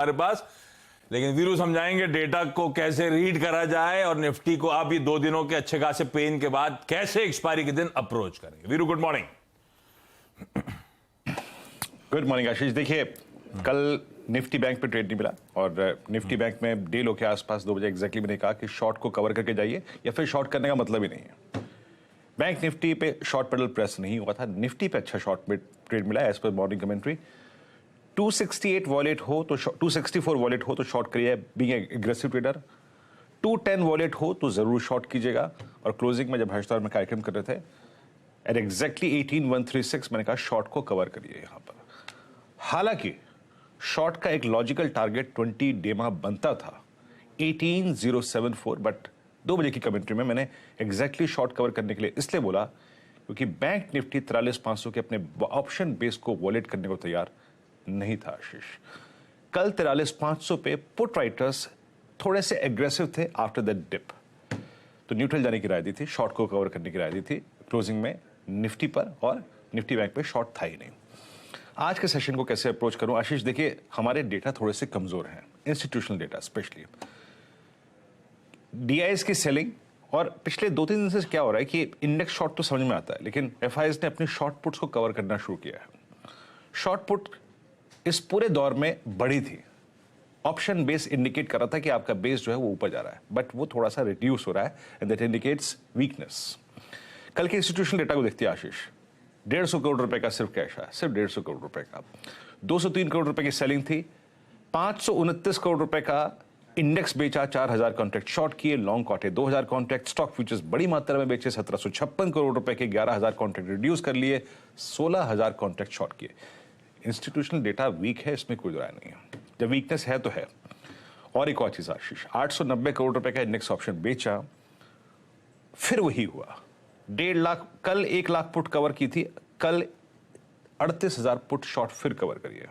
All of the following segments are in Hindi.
हमारे पास। लेकिन वीरू समझाएंगे डेटा को कैसे रीड करा जाए और निफ्टी को आप ये 2 दिनों के अच्छे खासे पेन के बाद कैसे एक्सपायरी के दिन अप्रोच करेंगे। Veeru good morning. Good morning Ashish. देखिए, कल निफ्टी बैंक पे ट्रेड नहीं मिला और निफ्टी बैंक में डे लो के आसपास 2 बजे एग्जैक्टली मैंने कहा कि शॉर्ट को कवर करके जाइए या फिर शॉर्ट करने का मतलब ही नहीं है। बैंक निफ्टी पे शॉर्ट पेडल प्रेस नहीं हुआ था, निफ्टी पे अच्छा शॉर्ट में ट्रेड मिला as per morning commentary. 268 wallet हो तो 264 वॉलेट हो तो शॉर्ट करिए बीइंग एग्रेसिव ट्रेडर। 210 वॉलेट हो तो जरूर शॉर्ट कीजिएगा। और क्लोजिंग में जब हर्षदार में कार्यक्रम कर रहे थे एट एग्जैक्टली 18136 मैंने कहा शॉर्ट को कवर करिए यहां पर। हालांकि शॉर्ट का एक लॉजिकल टारगेट 20 डेमा बनता था 18074, बट 2 बजे की कमेंट्री में मैंने एग्जैक्टली शॉर्ट कवर करने के लिए इसलिए बोला क्योंकि बैंक निफ्टी 43500 के अपने ऑप्शन बेस को वॉलेट करने को तैयार नहीं था आशीष। कल 43500 पे पुट राइटर्स थोड़े से एग्रेसिव थे आफ्टर दैट डिप, तो न्यूट्रल जाने की राय दी थी, शॉर्ट को कवर करने की राय दी थी क्लोजिंग में निफ्टी पर, और निफ्टी बैंक पे शॉर्ट था ही नहीं। आज के सेशन को कैसे अप्रोच करूं आशीष? देखिए, हमारे डेटा थोड़े से कमजोर हैं, इंस्टीट्यूशनल डेटा स्पेशली डीआईएस की सेलिंग। और पिछले 2-3 दिन से क्या हो रहा है कि इंडेक्स शॉर्ट तो समझ में आता है, लेकिन एफआईएस ने अपनी शॉर्ट पुट्स को कवर करना शुरू किया है। शॉर्ट पुट इस पूरे दौर में बढ़ी थी, ऑप्शन बेस इंडिकेट कर रहा था कि आपका बेस जो है वो ऊपर जा रहा है, बट वो थोड़ा सा रिड्यूस हो रहा है एंड दैट इंडिकेट्स वीकनेस। कल के इंस्टीट्यूशनल डेटा को देखते हैं आशीष। 150 करोड़ रुपए का सिर्फ कैश है, सिर्फ 150 करोड़ रुपए का। 203 करोड़ रुपए की सेलिंग थी। 529 करोड़ रुपए का इंडेक्स बेचा, 4000 कॉन्ट्रैक्ट शॉर्ट किए, लॉन्ग काटे 2000 कॉन्ट्रैक्ट, स्टॉक फ्यूचर्स बड़ी मात्रा में बेचे, 1756 करोड़ रुपए के 11000 कॉन्ट्रैक्ट रिड्यूस कर लिए, 16000 कॉन्ट्रैक्ट शॉर्ट किए। इंस्टीट्यूशनल डेटा वीक है, इसमें कोई राय नहीं है, जब वीकनेस है तो है। और एक और चीज आशीष, 890 करोड़ रुपए का इंडेक्स ऑप्शन बेचा, फिर वही हुआ। 1.5 लाख, कल 1 लाख पुट कवर की थी, कल 38,000 पुट शॉर्ट फिर कवर करिए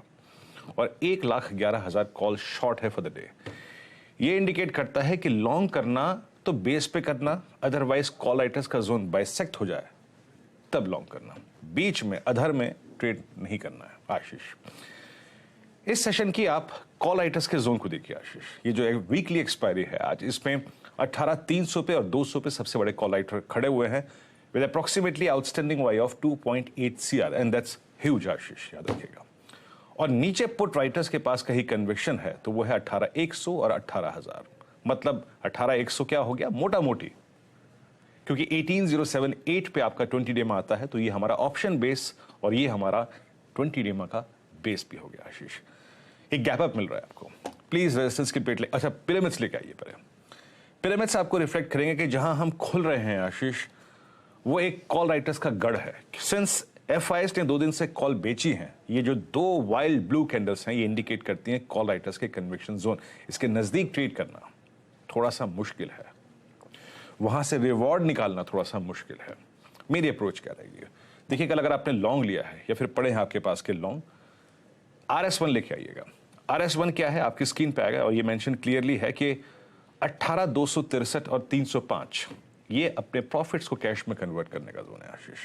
और 1,11,000 कॉल शॉर्ट है फॉर द डे। ये इंडिकेट करता है कि लॉन्ग करना तो बेस पे करना, अदरवाइज कॉल राइटर्स का जोन बाइसेक्ट हो जाए तब लॉन्ग करना, बीच में अधर में ट्रेड नहीं करना है आशीष। इस सेशन की आप कॉल राइटर्स के जोन को देखिए आशीष। ये जो एक वीकली एक्सपायरी है आज, इसमें 18,300 पे और 200 पे सबसे बड़े कॉल राइटर खड़े हुए हैं with approximately outstanding why of 2.8 CR and that's huge Ashish, याद रखिएगा। और नीचे पुट राइटर्स के पास कहीं कन्विक्शन है तो वो है 18,100 और 18,000। मतलब 18,100 क्या हो गया, मोटा मोटी, क्योंकि 18078 पे आपका 20 डे में आता है, तो ये हमारा ऑप्शन बेस और ये हमारा 20 डे में का बेस भी हो गया आशीष। एक गैप अप मिल रहा है आपको, प्लीज रेजिस्टेंस की पेट ले, अच्छा पिरामिड्स लेके आइए पहले। पिरामिड्स आपको रिफ्लेक्ट करेंगे कि जहां हम खुल रहे हैं आशीष, वो एक कॉल राइटर्स का गढ़ है। सिंस एफआईएस ने 2 दिन से कॉल बेची हैं, ये जो 2 वाइल्ड ब्लू कैंडल्स हैं, ये इंडिकेट करती हैं कॉल राइटर्स के कन्विक्शन जोन। इसके नजदीक ट्रेड करना थोड़ा सा मुश्किल है, वहां से रिवॉर्ड निकालना थोड़ा सा मुश्किल है। मेरी अप्रोच क्या रहेगी? देखिए, कल अगर आपने लॉन्ग लिया है या फिर पड़े हैं आपके पास के लॉन्ग, RS1 लेके आइएगा। RS1 क्या है आपकी स्क्रीन पे आएगा और ये मेंशन क्लियरली है कि 18,263 और 305 ये अपने प्रॉफिट्स को कैश में कन्वर्ट करने का जोन है आशीष।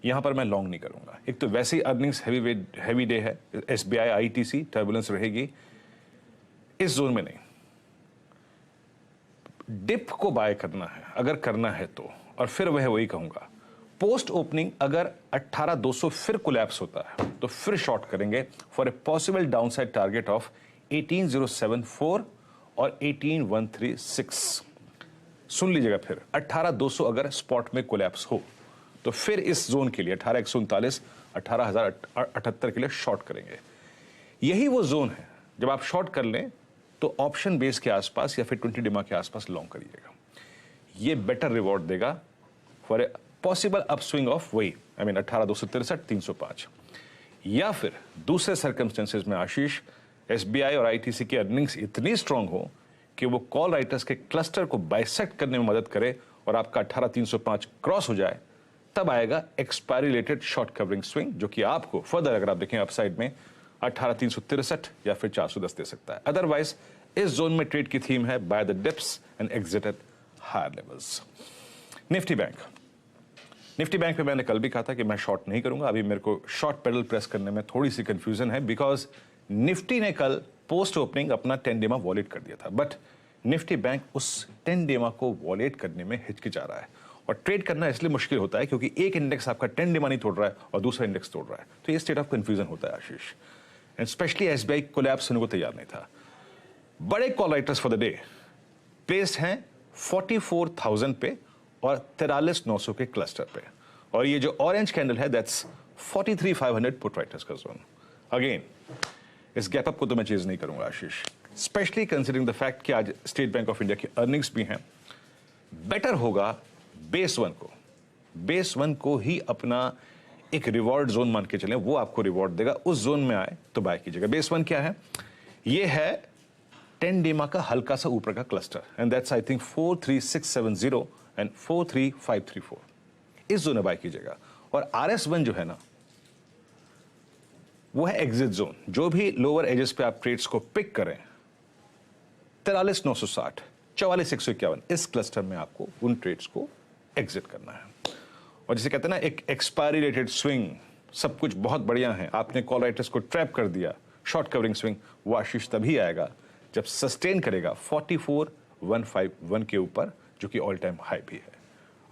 यहां पर मैं लॉन्ग नहीं करूंगा। एक तो वैसे ही अर्निंग्स हैवी डे है, SBI ITC टर्बुलेंस रहेगी, इस जोन में नहीं। डिप को बाय करना है अगर करना है तो, और फिर वही कहूंगा, पोस्ट ओपनिंग अगर 18,200 फिर कोलैप्स होता है तो फिर शॉर्ट करेंगे for a possible downside target of 18,074 और 18,136। सुन लीजिएगा, फिर 18,200 अगर स्पॉट में कोलैप्स हो तो फिर इस जोन के लिए 18,139 18,078 के लिए शॉर्ट करेंगे। यही वो जोन है, जब आप शॉर्ट कर लें तो ऑप्शन बेस के आसपास या फिर 20 डिमा के आसपास लॉन्ग करिएगा। ये बेटर रिवॉर्ड देगा for a possible upswing of वही 18,263 305। या फिर दूसरे सर्कमस्टेंसेज में आशीष, SBI और ITC की अर्निंग्स इतनी स्ट्रांग हो कि वो कॉल राइटर्स के क्लस्टर को बाइसेक्ट करने में मदद करे और आपका 18,305 क्रॉस हो जाए, तब आएगा expiry related short covering swing, जो कि आपको फर्दर अगर आप देखें अपसाइड में 18,363 या फिर 410 दे सकता है। अदरवाइज इस जोन में ट्रेड की थीम है by the dips and exit at higher levels. Nifty bank में मैंने कल भी कहा था कि मैं शॉर्ट नहीं करूंगा। अभी मेरे को शॉर्ट पेडल प्रेस करने में थोड़ी सी कंफ्यूजन है, बिकॉज निफ्टी ने कल पोस्ट ओपनिंग अपना 10 डेमा वॉलेट कर दिया था, बट निफ्टी बैंक उस 10 डेमा को वॉलेट करने में हिचकिचा रहा है। और ट्रेड करना इसलिए मुश्किल होता है क्योंकि एक इंडेक्स आपका 10 डेमा नहीं तोड़ रहा है और दूसरा इंडेक्स तोड़ रहा है, तो ये स्टेट ऑफ कंफ्यूजन होता है आशीष। एंड स्पेशली एसबीआई कोलैप्स होने को तैयार नहीं था। बड़े call writers for the day placed हैं 44,000 पे और 43,900 के क्लस्टर पे, और ये जो ऑरेंज कैंडल है दैट्स 43,500 पुट राइटर्स का जोन। अगेन इस गैप अप को तो मैं चेज नहीं करूंगा आशीष, स्पेशली कंसिडरिंग द फैक्ट कि आज स्टेट बैंक ऑफ इंडिया की अर्निंग्स भी हैं। बेटर होगा बेस वन को ही अपना एक रिवॉर्ड जोन मान के चलें, वो आपको रिवॉर्ड देगा, उस जोन में आए तो बाय कीजिएगा। बेस वन क्या है? ये है 10 डेमा का हल्का सा ऊपर का cluster, and that's I think 43670 and 43534, इस जोन में बाय कीजिएगा। और RS1 जो है ना, वो है एग्जिट जोन। जो भी लोअर एजेस पे आप ट्रेड्स को पिक करें, 43,960, 44,151, इस क्लस्टर में आपको उन ट्रेड्स को एग्जिट करना है। और जिसे कहते हैं ना, एक एक्सपायरी रेटेड स्विंग, सब कुछ बहुत बढ़िया है, आपने कॉल राइटर्स को ट्रैप कर दिया, शॉर्ट कवरिंग स्विंग, वो आशीष तभी आएगा जब सस्टेन करेगा 44,151 के ऊपर, जो कि ऑल टाइम हाई भी है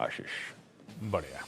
आशीष। बढ़िया।